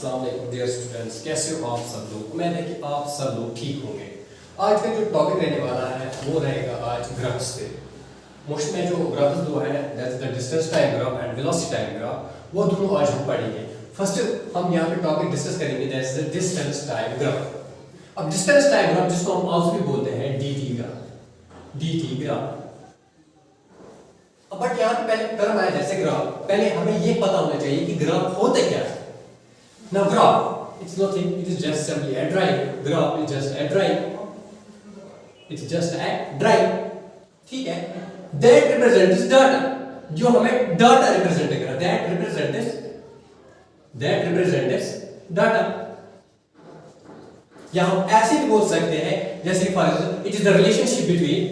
अस्सलाम वालेकुम dear students, कैसे हो आप सब लोग। उम्मीद है कि आप सब लोग ठीक होंगे। आज का जो टॉपिक रहने वाला है वो रहेगा आज ग्राफ्स पे। मोस्ट में जो ग्राफ्स दो है that is the distance time graph and velocity time graph, वो दोनों आज हम पढ़ेंगे। फर्स्ट हम यहाँ पे टॉपिक डिस्कस करेंगे that is the distance time graph. अब डिस्टेंस टाइम ग्राफ जिसको हम आल्सो भी बोलते हैं dt ग्राफ। बट यहाँ पे पहले टर्म आया जैसे ग्राफ, पहले हमें ये पता होना चाहिए कि ग्राफ होता क्या है। Now graph, it's nothing, it is just simply a drawing. Graph is just a drawing. It's just a drawing. ठीक है? That represents data. जो हमें data represent करा, that represents data. या हम ऐसे भी बोल सकते हैं जैसे for example it is the relationship between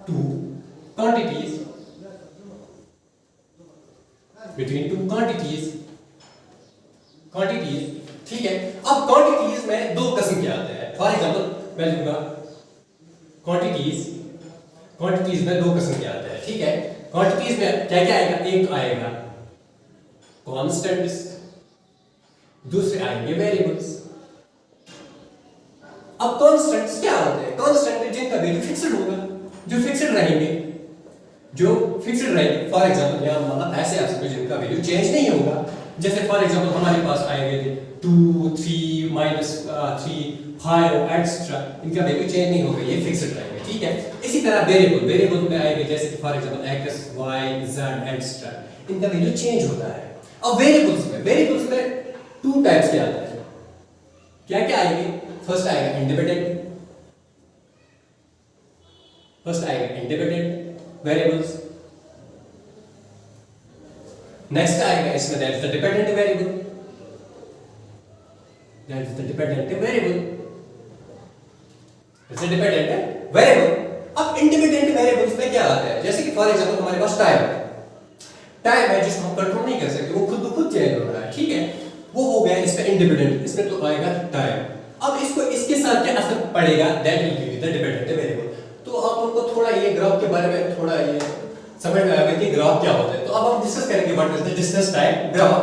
two quantities, ठीक है। अब quantities में दो किस्म के आते हैं। फॉर एग्जांपल मैं लूंगा quantities में दो किस्म के आते हैं, ठीक है। quantities में क्या क्या आएगा, एक आएगा constants, दूसरे आएंगे वेरिएबल्स। अब कांस्टेंट्स क्या होते हैं, कांस्टेंट जिनका वैल्यू फिक्स्ड होगा, जो फिक्स्ड रहेंगे। फॉर एग्जांपल यहां मतलब ऐसे आ सकते जिनका वैल्यू चेंज नहीं होगा। जैसे फॉर एग्जांपल हमारे पास आएंगे 2 3 -3 5 एक्स्ट्रा, इनका वैल्यू चेंज नहीं होगा, ये फिक्स्ड रहेंगे, ठीक है। इसी तरह वेरिएबल में आएंगे जैसे कि for example x y z extra, इनका वैल्यू चेंज होता है। अब वेरिएबल्स में टू टाइप्स के आते हैं। क्या क्या आएंगे, फर्स्ट आएगा इंडिपेंडेंट वेरिएबल्स। नेक्स्ट आएगा इसमें that is the dependent variable. अब इंडिपेंडेंट वेरिएबल्स में क्या आता है, जैसे कि फॉर एग्जांपल हमारे पास टाइम है जिसको हम कंट्रोल नहीं कर सकते, वो खुद ब खुद चेंज हो रहा है, ठीक है। वो हो गया इसमें इंडिपेंडेंट, इसमें तो आएगा टाइम। अब इसके साथ क्या असर पड़ेगा, that will be the dependent variable. तो आप लोगों को थोड़ा ये ग्राफ के बारे में थोड़ा ये समझ में आएगा कि ग्राफ क्या होता है। तो अब हम डिस्कस करेंगे what is the distance time graph.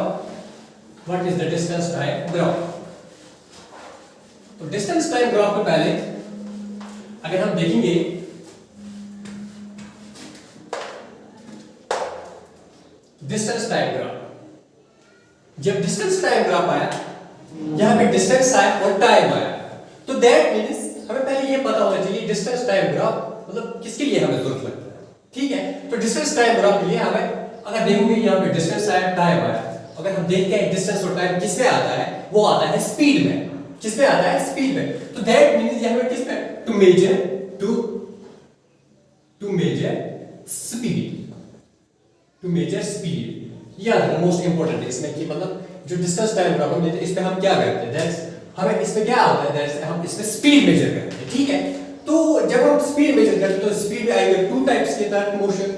तो डिस्टेंस टाइम ग्राफ में पहले अगर हम देखेंगे डिस्टेंस टाइम ग्राफ, जब डिस्टेंस टाइम ग्राफ आया, यहां पे डिस्टेंस आया और टाइम आया, तो दैट मींस हमें पहले ये पता होना चाहिए डिस्टेंस टाइम ग्राफ मतलब किसके लिए हमें जरूरत लगता है, ठीक है। तो डिस्टेंस टाइम ग्राफ के लिए हमें अगर देखोगे यहां पे डिस्टेंस आया, टाइम आया, अगर हम देखते हैं डिस्टेंस और टाइम किसमें आता है, वो आता है स्पीड में। किसमें आता है, स्पीड में। तो दैट मींस यहां पे किसमें, टू मेजर स्पीड। याद रखना मोस्ट इंपोर्टेंट है इसमें कि मतलब जो डिस्टेंस टाइम ग्राफ हम लेते हैं इसमें हम क्या करते हैं, दैट्स हमें इसमें क्या होता है, दैट्स हम इसमें स्पीड मेजर करते हैं, ठीक है। तो जब हम स्पीड मेजर करते हैं तो स्पीड में आएगा टू टाइप्स के तरह मोशन,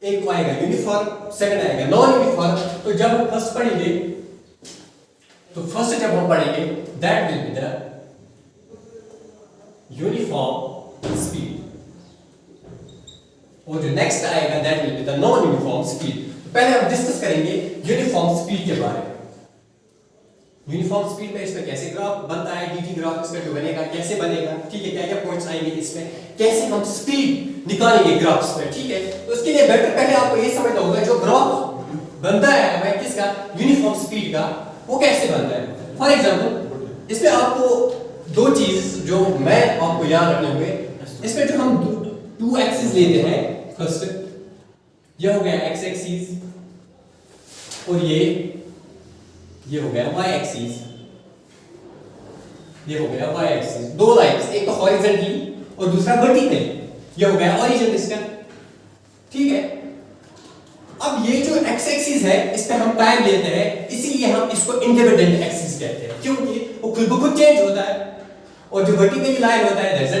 एक आएगा यूनिफॉर्म, सेकंड आएगा नॉन यूनिफॉर्म। तो जब हम फर्स्ट जब हम पढ़ेंगे that will be the uniform speed, और जो नेक्स्ट आएगा that will be the non uniform speed. पहले हम डिस्कस करेंगे यूनिफॉर्म स्पीड के बारे में। यूनिफॉर्म स्पीड में इसमें कैसे ग्राफ बनता है, dt ग्राफ इसमें जो बनेगा कैसे बनेगा, ठीक है। क्या क्या पॉइंट्स आएंगे इसमें, कैसे हम स्पीड निकालेंगे ग्राफ्स में, ठीक है। तो उसके लिए बेटर पहले आपको ये समझना होगा जो ग्राफ बनता है हमें किसका, यूनिफॉर्म स्पीड का, वो कैसे बनता है। फॉर एग्जांपल इसमें आपको दो चीज जो मैं आपको याद रखने होंगे, इसमें जो हम टू एक्सिस लेते हैं, फर्स्ट ये हो गया x एक्सिस और ये हो गया y एक्सिस, दो लाइंस, एक तो हॉरिजॉन्टली और दूसरा वर्टिकली, ये हो गया ओरिजिन इसका, ठीक है। अब ये जो x एक्सिस है इस पे हम टाइम लेते हैं, इसीलिए हम इसको इंडिपेंडेंट एक्सिस कहते हैं, क्योंकि वो खुद ब खुद चेंज होता है। और जो वर्टिकली लाइन होता है दैट्स अ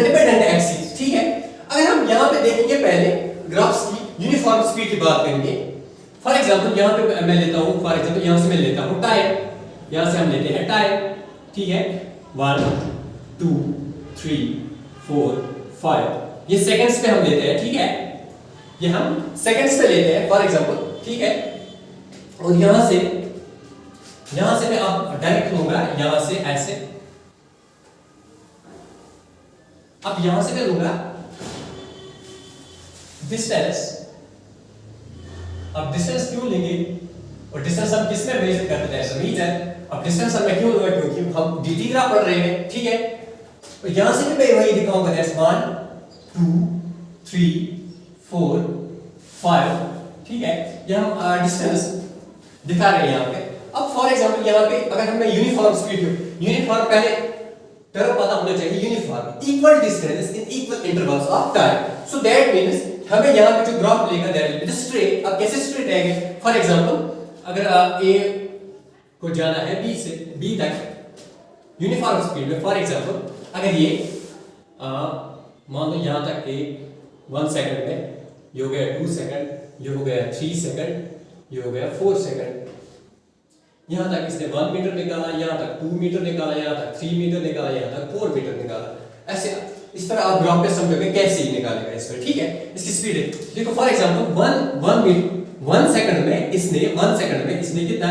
डिपेंडेंट एक्सिस, ठीक है। अगर हम यहां पे देखेंगे पहले ग्राफ्स की यूनिफॉर्म स्पीड की बात करेंगे। फॉर एग्जांपल यहां पे मैं लेता हूं, फॉर एग्जांपल यहां से मैं लेता हूं टाइम, यहां से हम लेते हैं टाइम, ठीक है, 1 2 3 4 5, ये सेकंड्स पे हम लेते हैं, ठीक है, ये हम सेकंड्स पे लेते हैं फॉर एग्जांपल, ठीक है। और यहां से मैं आप डायरेक्ट लूंगा यहां से ऐसे, अब यहां से मैं लूंगा डिस्टेंस। अब डिस्टेंस क्यों लेंगे, और डिस्टेंस हम किस में मेजर करते हैं, मीटर। अब डिस्टेंस हम क्यों लूंगा, क्योंकि हम dt ग्राफ पढ़ रहे हैं, ठीक है। और यहां से भी मैं वही दिखाऊंगा, दैट्स 1 2 3 4 5, ठीक है, ये हम डिस्टेंस दिखा रहे हैं यहां पे। अब फॉर एग्जांपल यहां पे अगर हमें यूनिफॉर्म स्पीड, यूनिफॉर्म पहले टर्म पता होना चाहिए, uniform equal distance in equal intervals of time, so that means हमें यहां पे जो ग्राफ मिलेगा दैट विल बी स्ट्रेट। अब कैसे स्ट्रेट आएगा, फॉर एग्जांपल अगर A को जाना है B से B तक यूनिफॉर्म स्पीड में, फॉर एग्जांपल अगर ये मान लो यहां तक A 1 सेकंड में, ये हो गया 2 सेकंड, ये हो गया 3 सेकंड, ये हो गया 4 सेकंड, यहां तक इसने 1 मीटर निकाला, यहां तक 2 मीटर निकाला, यहां तक 3 मीटर निकाला, यहां तक 4 मीटर निकाला। ऐसे इस तरह आप ग्राफ पे समझोगे कैसे ही निकालेगा इसमें, ठीक है। इसकी स्पीड है, देखो फॉर एग्जांपल 1 सेकंड में इसने कितना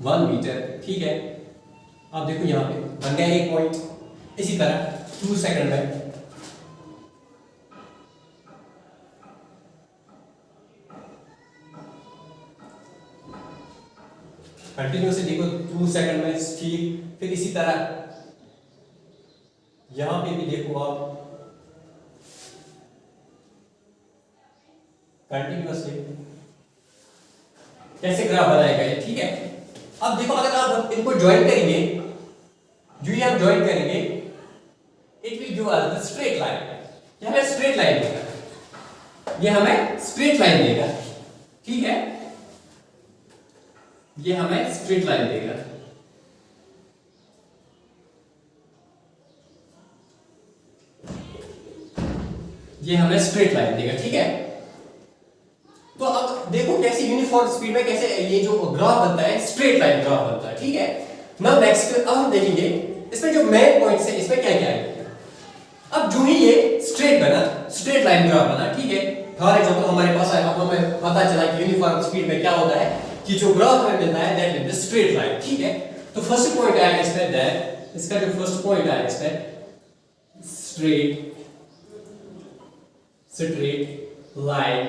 1 मीटर, ठीक है। आप देखो यहां पे बन गया 1 पॉइंट। इसी तरह 2 सेकंड में कंटिन्यूअसली देखो 2 सेकंड में, ठीक। फिर इसी तरह यहां पे भी देखो आप कंटिन्यूअसली कैसे ग्राफ बनाएगा ये, ठीक है। अब देखो अगर आप इनको ज्वाइन करेंगे, जो ये आप ज्वाइन करेंगे, it will give us the straight line. ये हमें स्ट्रेट लाइन देगा, ये हमें स्ट्रेट लाइन देगा, ठीक है, ये हमें स्ट्रेट लाइन देगा। ये हमें स्ट्रेट लाइन देगा, ठीक है। तो अब देखो कैसे यूनिफॉर्म स्पीड में कैसे ये जो ग्राफ बनता है स्ट्रेट लाइन ग्राफ बनता है, ठीक है। नाउ नेक्स्ट अब हम देखेंगे इसमें जो मेन पॉइंट्स है इसमें क्या क्या है। अब जो ही ये स्ट्रेट बना, स्ट्रेट लाइन ग्राफ बना, ठीक है। फॉर एग्जांपल हमारे पास अब हमें पता चला कि यूनिफॉर्म स्पीड में क्या होता है कि जो ग्राफ हमें मिलता है that is the straight line, ठीक है। तो फर्स्ट पॉइंट आएगा इसमें दैट, इसका जो फर्स्ट पॉइंट आएगा इसमें straight line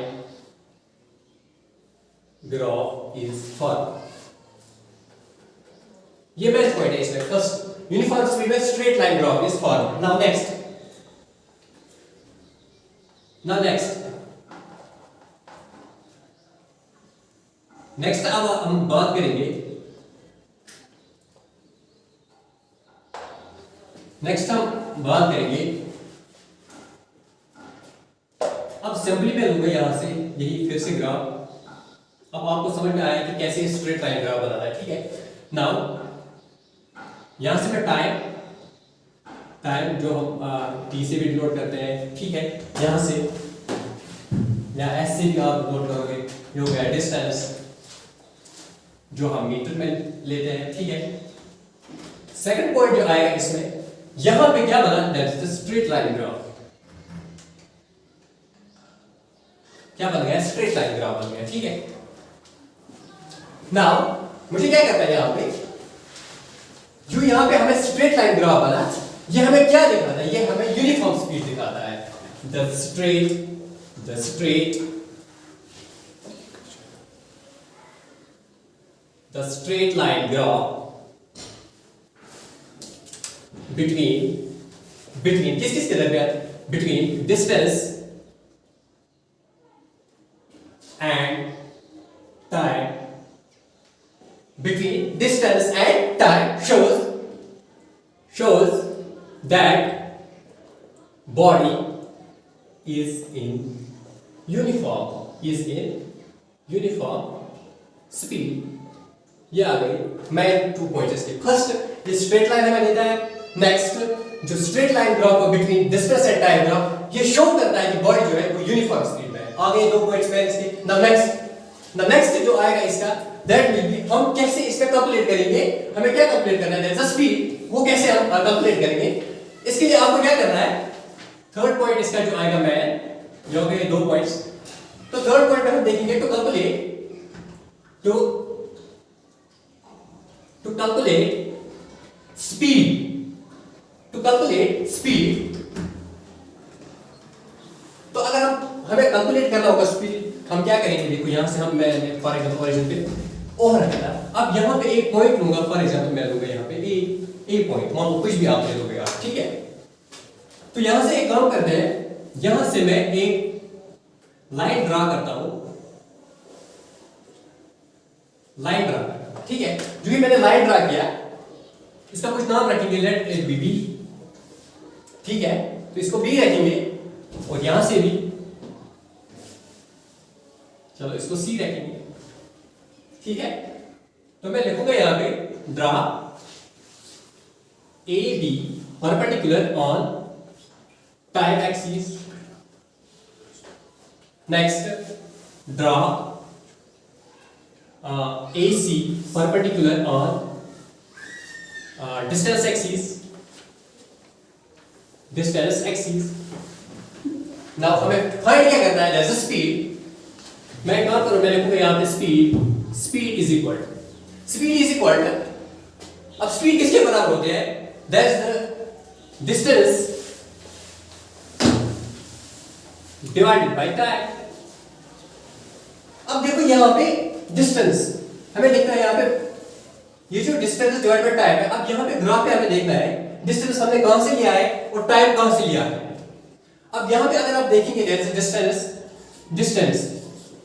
graph is form. ये बेस्ट पॉइंट है इसमें, फर्स्ट यूनिफॉर्म स्पीड में straight line graph is form. Now next अब हम बात करेंगे, अब सिंपली मैं लूंगा यहां से यही फिर से ग्राफ। अब आपको समझ में आया कि कैसे स्ट्रेट लाइन ग्राफ बनाना है, ठीक है। नाउ यहां से मैं टाइम जो हम t से भी डिनोट करते हैं, ठीक है, यहां से या s से भी आप नोट करोगे, ये हो गया डिस्टेंस जो हम मीटर में लेते हैं, ठीक है। सेकंड पॉइंट जो आएगा इसमें, यहां पे क्या बना, that is the straight line graph. क्या बन गया, स्ट्रेट लाइन ग्राफ बन गया, ठीक है। नाउ मुझे क्या करना है यहां पे, जो यहां पे हमें स्ट्रेट लाइन ग्राफ बना, ये हमें क्या दिखाता है, ये हमें यूनिफॉर्म स्पीड दिखाता है। The straight line graph between किस के दरमियान, between distance and time, between distance and time shows that body is in uniform speed। ये आ गई मेन 2 पॉइंट्स के। फर्स्ट ये स्ट्रेट लाइन हमें देता है, नेक्स्ट जो straight line graph between distance and time graph ये शो करता है कि बॉडी जो है वो यूनिफॉर्म स्पीड में है। आ गए 2 पॉइंट्स में इसके। नाउ नेक्स्ट जो आएगा इसका दैट विल बी, हम कैसे इसमें कैलकुलेट करेंगे, हमें क्या कैलकुलेट करना है, दैट इज स्पीड, वो कैसे हम कैलकुलेट करेंगे। इसके लिए आपको क्या करना है, थर्ड पॉइंट इसका जो आएगा मैन, ये हो गए 2 पॉइंट्स। तो थर्ड पॉइंट में हम देखेंगे to calculate speed, to calculate speed. तो अगर हमें कैलकुलेट करना होगा स्पीड, हम क्या करेंगे, देखो यहां से हम, मैं फॉर एग्जांपल ओरिजिन पे ओवर रखा, अब यहां पे एक पॉइंट लूंगा, फॉर एग्जांपल मैं लूंगा यहां पे ए पॉइंट, मान लो कुछ भी आप ले लोगे आप, ठीक है। तो यहां से एक काम करते हैं, यहां से मैं एक लाइन ड्रा करता हूं, लाइन ड्रा करता हूं, ठीक है। जो कि मैंने लाइन ड्रा किया, इसका कुछ नाम रखेंगे, लेट इट बी बी, ठीक है। तो इसको बी रखेंगे, और यहां से भी चलो इसको सी रखेंगे, ठीक है। तो मैं लिखूंगा यहां पे draw A B perpendicular on time axis, next draw A C perpendicular on distance axis. Now हमें फाइंड क्या करना है, जैसे स्पीड, मैं काम करूं, मैं लिखूंगा यहां पे स्पीड इज इक्वल, अब स्पीड किसके बराबर होते हैं, that is the distance divided by time. अब देखो यहां पे डिस्टेंस हमें लिखना है, यहां पे ये जो डिस्टेंस डिवाइड बाय टाइम है। अब यहां पे ग्राफ पे हमें देखना है डिस्टेंस हमने कहां से लिया है और टाइम कहां से लिया है। अब यहां पे अगर आप देखेंगे डिस्टेंस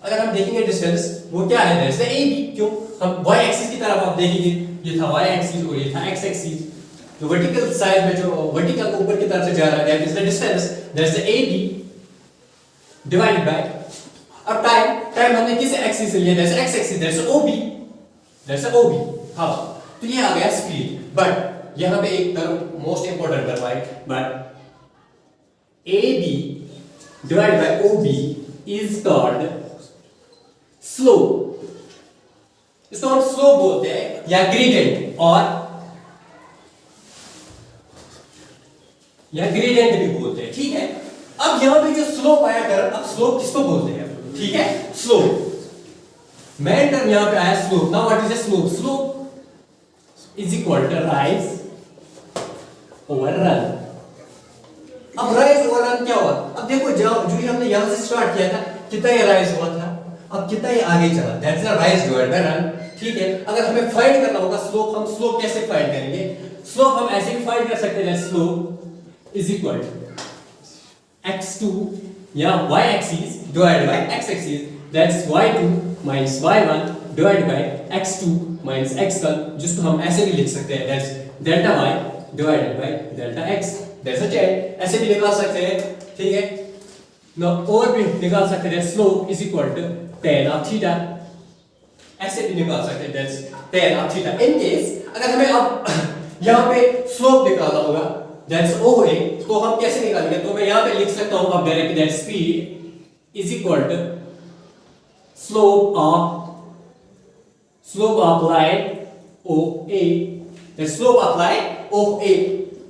अगर हम देखेंगे डिस्टेंस वो क्या है, दैट्स ए बी। क्यों, हम y एक्सिस की तरफ आप देखेंगे, ये था y एक्सिस और ये था x एक्सिस, तो वर्टिकल साइड में जो वर्टिकल को ऊपर की तरफ से जा रहा है, that is the distance, that's the AB divided bye, अब टाइम हमने किस एक्सिस से लिया, that's x axis, that's OB। हां, तो ये आ गया स्पीड। बट यहां पे एक टर्म मोस्ट इंपॉर्टेंट टर्म है, but AB divided by OB is called slope. इसको हम स्लोप बोलते हैं या ग्रेडियंट, या ग्रेडियंट भी बोलते हैं, ठीक है। अब यहां पे जो स्लोप आया टर्म, अब स्लोप किसको बोलते हैं, ठीक है, स्लोप मेन टर्म यहां पे आया slope. Now what is a slope, slope is equal to rise over run. अब राइज ओवर रन क्या हुआ, अब देखो जो हमने यहां से स्टार्ट किया था, कितना ये राइज हुआ था, अब कितना ये आगे चला, that's the rise divide by run, ठीक है। अगर हमें फाइंड करना होगा स्लोप, हम स्लोप कैसे फाइंड करेंगे, स्लोप हम ऐसे भी फाइंड कर सकते हैं, slope is equal to x2 या y axis divided by x axis, that's y2 minus y1 divided by x2 minus x1, जिसको हम ऐसे भी लिख सकते हैं, that's delta y divided by delta x, that's z। ऐसे भी निकाल सकते हैं, ठीक है ना, और भी निकाल सकते हैं, slope is equal to tan of theta, ऐसे भी निकाल सकते हैं, that's tan of theta. In case अगर हमें अब यहां पे स्लोप निकालना होगा, दैट्स OA, तो हम कैसे निकालेंगे, तो मैं यहां पे लिख सकता हूं अब direct, that speed is equal to slope of line OA, that slope of line OA।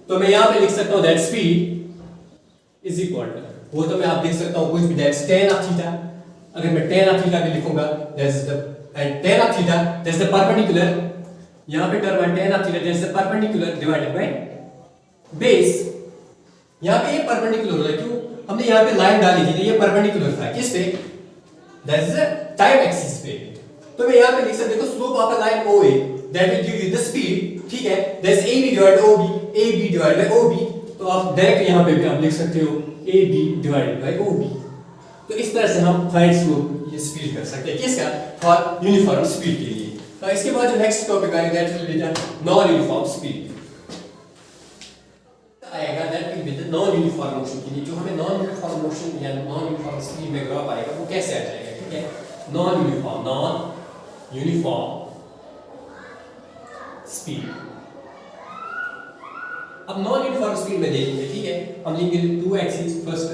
तो मैं यहां पे लिख सकता हूं that speed is equal to, वो तो मैं आप लिख सकता हूं कुछ भी, दैट्स tan of थीटा। अगर मैं tan of थीटा भी लिखूंगा, that's the tan of theta, that's the perpendicular, यहां पे टर्म है tan of theta, that's the perpendicular divided by base. यहां पे ये परपेंडिकुलर हो रहा है, क्यों, हमने यहां पे लाइन डाली थी, ये परपेंडिकुलर था किस पे, दैट्स द टाइम एक्सिस पे। तो मैं यहां पे लिख सकता हूं slope of a line OA, that will give you the speed, ठीक है, that's AB divided bye OB, AB divided bye OB। तो आप डायरेक्ट यहां पे भी आप लिख सकते हो AB डिवाइडेड बाय OB। तो इस तरह से हम फाइंड स्लोप, ये स्पीड कर सकते हैं किसका, फॉर यूनिफॉर्म स्पीड के लिए। तो इसके बाद जो नेक्स्ट टॉपिक आएगा, that will be the non uniform speed आएगा, that will be the non uniform motion के लिए। जो हमें नॉन यूनिफॉर्म मोशन या नॉन यूनिफॉर्म स्पीड में ग्राफ आएगा, वो कैसे आ जाएगा, ठीक है, नॉन यूनिफॉर्म स्पीड। अब नॉन यूनिफॉर्म स्पीड में देखेंगे, ठीक है, हम लेंगे 2 एक्सिस, फर्स्ट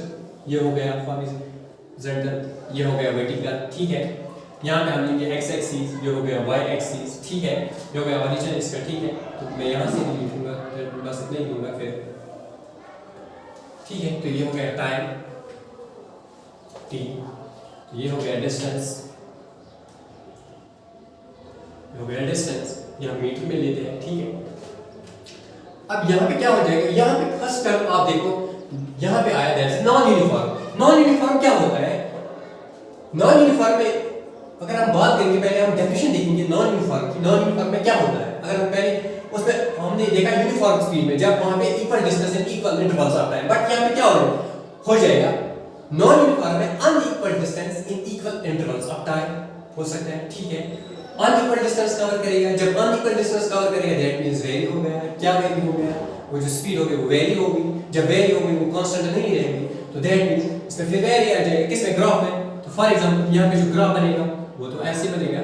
ये हो गया हॉरिजॉन्टल, ये हो गया वर्टिकल, ठीक है। यहाँ पे हम लेंगे x एक्सिस, ये हो गया y एक्सिस, ठीक है, ये हो गया ओरिजिन इसका, ठीक है। तो मैं यहाँ से नहीं लिखूंगा, बस इतना ही लूंगा फिर, ठीक है। तो ये हो गया टाइम t, ये हो गया डिस्टेंस, ये हो गया डिस्टेंस, ये हम मीटर में लेते हैं, ठीक है। अब यहाँ पे क्या हो जाएगा, यहाँ पे फर्स्ट टर्म आप देखो, यहाँ पे आया that is non uniform. Non uniform क्या होता है? नॉन यूनिफॉर्म में अगर हम बात करेंगे, पहले हम डेफिनेशन देखेंगे नॉन यूनिफॉर्म की। नॉन यूनिफॉर्म में क्या होता है? अगर हम पहले उसमें हमने देखा यूनिफॉर्म स्पीड में, जब वहां पे equal distance and equal intervals आता है, बट यहाँ पे क्या हो जाएगा, नॉन यूनिफॉर्म में unequal distance in equal intervals of time हो सकता है, ठीक है। अनइक्वल डिस्टेंस कवर करेगा, जब अनइक्वल डिस्टेंस कवर करेगा दैट मींस वेरी हो गया। क्या वेरी हो गया? वो जो स्पीड होगी वो वेरी होगी। जब वेरी होगी वो कांस्टेंट नहीं रहेगी, तो दैट मींस इसमें फिर वेरी आ जाएगा। किसमें? ग्राफ में। तो फॉर एग्जांपल यहाँ पे जो ग्राफ बनेगा वो तो ऐसे बनेगा,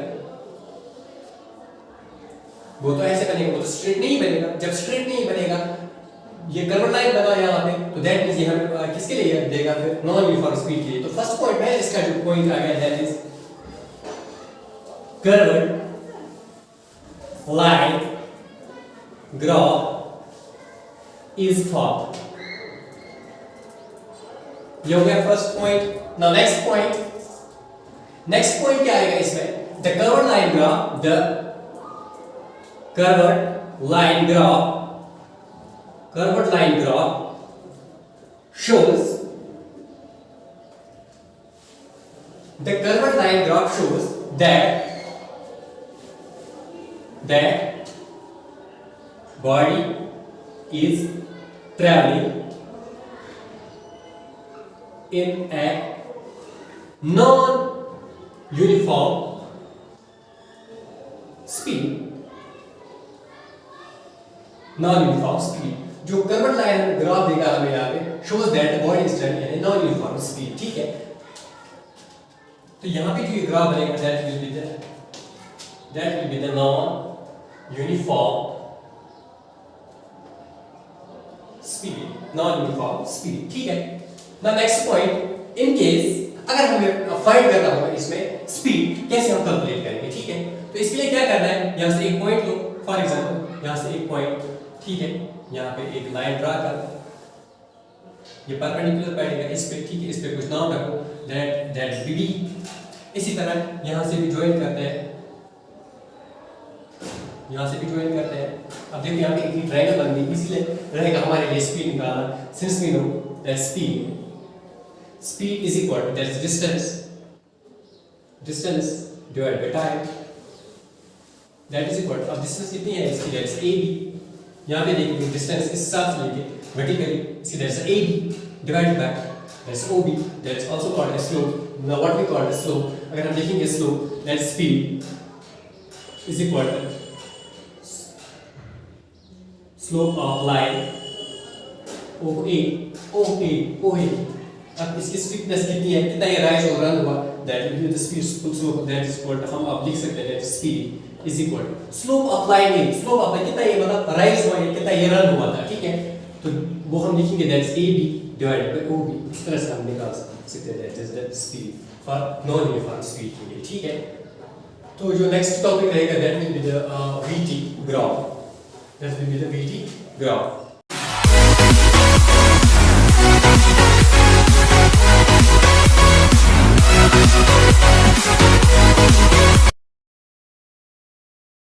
वो तो ऐसे बनेगा, वो तो स्ट्रेट नहीं बनेगा। जब स्ट्रेट नहीं बनेगा, ये कर्व लाइन बना यहाँ पे, तो दैट मींस ये हमें किसके लिए देगा? फिर नॉन यूनिफॉर्म स्पीड के लिए। तो फर्स्ट पॉइंट में इसका जो पॉइंट आ गया that is curve line graph is formed. ये हो गया first point. Now next point क्या आएगा इसमें? The curved line graph, the curved line graph shows, the curved line graph shows that body is traveling in a non-uniform speed. non-uniform speed जो curved line graph देगा हमें यहाँ पे, shows that the body is traveling in a non-uniform speed, ठीक है। तो यहाँ पे जो ये ग्राफ बनेगा that will be the non-uniform speed, ठीक है। Now next point, in case अगर हमें फाइंड करना होगा इसमें स्पीड, कैसे हम कैलकुलेट करेंगे, ठीक है। तो इसके लिए क्या करना है, यहाँ से एक पॉइंट लो, फॉर एग्जांपल यहाँ से एक पॉइंट, ठीक है, यहाँ पे एक लाइन ड्रा कर, ये परपेंडिकुलर पड़ेगा इस पे, ठीक है, इस पे कुछ नाम रखो, दैट बी। इसी तरह यहाँ से भी ज्वाइन करते हैं, यहाँ से भी ज्वाइन करते हैं। अब देखो यहाँ पे एक ट्रायंगल बन गई, इसलिए रहेगा हमारे लिए स्पीड निकालना। Since we know that speed is equal to that distance divide by time, that is equal to, अब डिस्टेंस कितनी है इसकी, दैट इज AB। यहाँ पे देखिए डिस्टेंस इस साथ लेके वर्टिकली, इसकी that is AB divided by that is OB, that is also called as slope. Now what we call as slope, अगर हम देखेंगे slope, that speed is equal to slope of line OA। अब इसकी steepness कितनी है, कितना ये rise और रन हुआ, that will be the speed slope, that is equal to, हम अब लिख सकते हैं that speed is equal to slope of line A. Slope of line कितना ये मतलब राइज हुआ है, कितना ये रन हुआ था, ठीक है। तो वो हम लिखेंगे that is AB divided bye OB। इस तरह से हम निकाल सकते हैं that is the speed for non uniform speed के लिए, ठीक है। तो जो नेक्स्ट टॉपिक रहेगा that will be the VT graph, that will be the VT graph.